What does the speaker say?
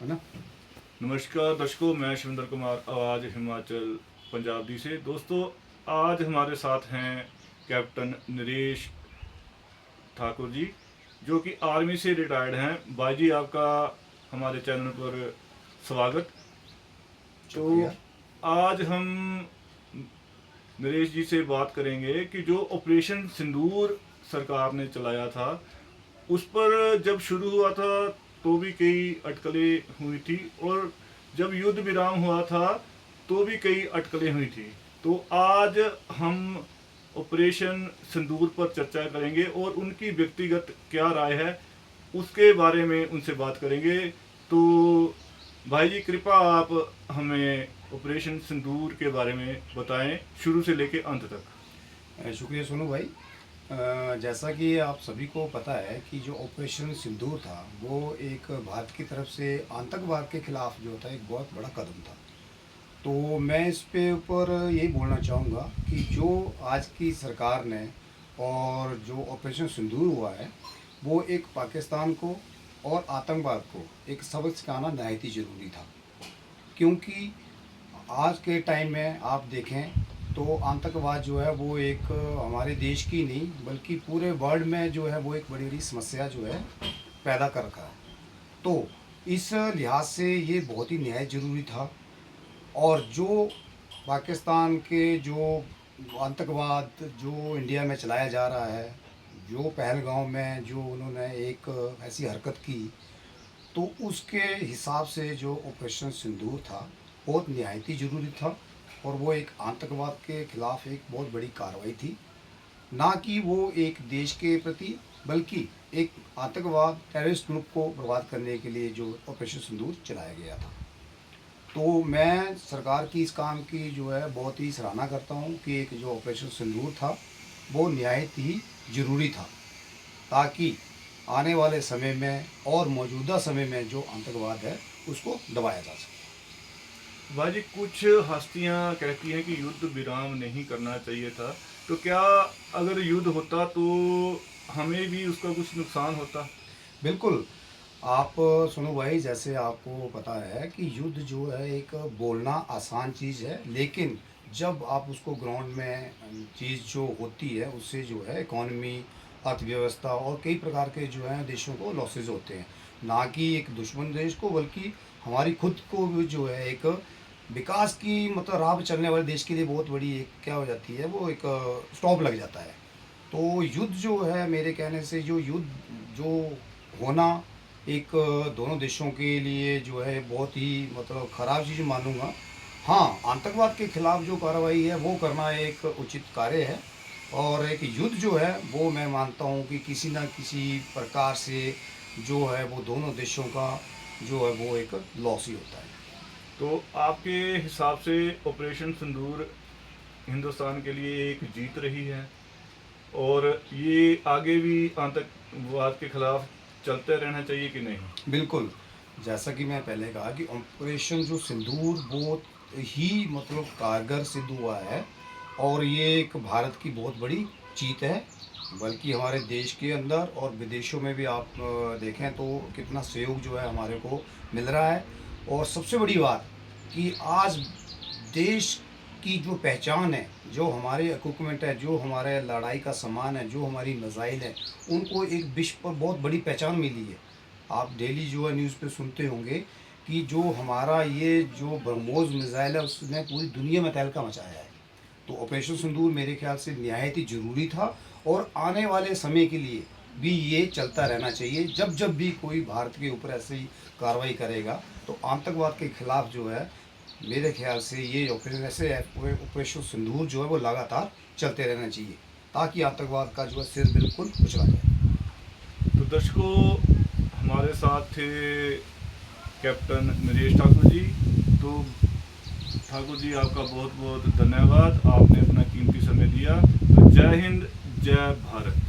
है ना। नमस्कार दर्शकों, मैं शिविंदर कुमार, आवाज़ हिमाचल पंजाबी से। दोस्तों, आज हमारे साथ हैं कैप्टन नरेश ठाकुर जी, जो कि आर्मी से रिटायर्ड हैं। भाई जी, आपका हमारे चैनल पर स्वागत। तो शुक्रिया। आज हम नरेश जी से बात करेंगे कि जो ऑपरेशन सिंदूर सरकार ने चलाया था, उस पर जब शुरू हुआ था तो भी कई अटकलें हुई थी, और जब युद्ध विराम हुआ था तो भी कई अटकलें हुई थी। तो आज हम ऑपरेशन सिंदूर पर चर्चा करेंगे और उनकी व्यक्तिगत क्या राय है उसके बारे में उनसे बात करेंगे। तो भाई जी, कृपया आप हमें ऑपरेशन सिंदूर के बारे में बताएं, शुरू से लेकर अंत तक। शुक्रिया सोनू भाई। जैसा कि आप सभी को पता है कि जो ऑपरेशन सिंदूर था वो एक भारत की तरफ से आतंकवाद के खिलाफ जो था एक बहुत बड़ा कदम था। तो मैं इस पे ऊपर यही बोलना चाहूँगा कि जो आज की सरकार ने और जो ऑपरेशन सिंदूर हुआ है वो एक पाकिस्तान को और आतंकवाद को एक सबक सिखाना नहायत ही ज़रूरी था। क्योंकि आज के टाइम में आप देखें तो आतंकवाद जो है वो एक हमारे देश की नहीं बल्कि पूरे वर्ल्ड में जो है वो एक बड़ी बड़ी समस्या जो है पैदा कर रखा है। तो इस लिहाज से ये बहुत ही नहायत ज़रूरी था। और जो पाकिस्तान के जो आतंकवाद जो इंडिया में चलाया जा रहा है, जो पहलगाम में जो उन्होंने एक ऐसी हरकत की, तो उसके हिसाब से जो ऑपरेशन सिंदूर था बहुत निहायती ज़रूरी था। और वो एक आतंकवाद के खिलाफ एक बहुत बड़ी कार्रवाई थी, ना कि वो एक देश के प्रति बल्कि एक आतंकवाद टेररिस्ट ग्रुप को बर्बाद करने के लिए जो ऑपरेशन सिंदूर चलाया गया था। तो मैं सरकार की इस काम की जो है बहुत ही सराहना करता हूँ कि एक जो ऑपरेशन सिंदूर था वो निहायत ही ज़रूरी था, ताकि आने वाले समय में और मौजूदा समय में जो आतंकवाद है उसको दबाया जा सके। भाई जी, कुछ हस्तियां कहती हैं कि युद्ध विराम नहीं करना चाहिए था। तो क्या अगर युद्ध होता तो हमें भी उसका कुछ नुकसान होता? बिल्कुल। आप सुनो भाई, जैसे आपको पता है कि युद्ध जो है एक बोलना आसान चीज़ है, लेकिन जब आप उसको ग्राउंड में चीज़ जो होती है उससे जो है इकॉनमी, अर्थव्यवस्था और कई प्रकार के जो हैं देशों को लॉसेज होते हैं। ना कि एक दुश्मन देश को बल्कि हमारी खुद को भी जो है एक विकास की मतलब राह पे चलने वाले देश के लिए बहुत बड़ी एक क्या हो जाती है वो एक स्टॉप लग जाता है। तो युद्ध जो है मेरे कहने से जो युद्ध जो होना एक दोनों देशों के लिए जो है बहुत ही मतलब ख़राब चीज़ मानूंगा। हाँ, आतंकवाद के खिलाफ जो कार्रवाई है वो करना एक उचित कार्य है। और एक युद्ध जो है वो मैं मानता हूँ कि किसी न किसी प्रकार से जो है वो दोनों देशों का जो है वो एक लॉस ही होता है। तो आपके हिसाब से ऑपरेशन सिंदूर हिंदुस्तान के लिए एक जीत रही है, और ये आगे भी आतंकवाद के खिलाफ चलते रहना चाहिए कि नहीं? बिल्कुल। जैसा कि मैं पहले कहा कि ऑपरेशन जो सिंदूर बहुत ही मतलब कारगर सिद्ध हुआ है। और ये एक भारत की बहुत बड़ी जीत है, बल्कि हमारे देश के अंदर और विदेशों में भी आप देखें तो कितना सहयोग जो है हमारे को मिल रहा है। और सबसे बड़ी बात कि आज देश की जो पहचान है, जो हमारे इक्विपमेंट है, जो हमारे लड़ाई का सामान है, जो हमारी मिसाइल है, उनको एक विश्व पर बहुत बड़ी पहचान मिली है। आप डेली जो है न्यूज़ पे सुनते होंगे कि जो हमारा ये जो ब्रह्मोस मिसाइल है उसने पूरी दुनिया में तहलका मचाया है। तो ऑपरेशन सिंदूर मेरे ख्याल से निहायत ही ज़रूरी था, और आने वाले समय के लिए भी ये चलता रहना चाहिए। जब जब भी कोई भारत के ऊपर ऐसी कार्रवाई करेगा तो आतंकवाद के खिलाफ जो है मेरे ख्याल से ये ऑपरेशन ऐसे ऑपरेशन सिंदूर जो है वो लगातार चलते रहना चाहिए, ताकि आतंकवाद का जो है सिर बिल्कुल कुचला जाए। तो दर्शकों, हमारे साथ थे कैप्टन नरेश ठाकुर जी। तो ठाकुर जी, आपका बहुत बहुत धन्यवाद, आपने अपना कीमती समय दिया। तो जय हिंद, जय भारत।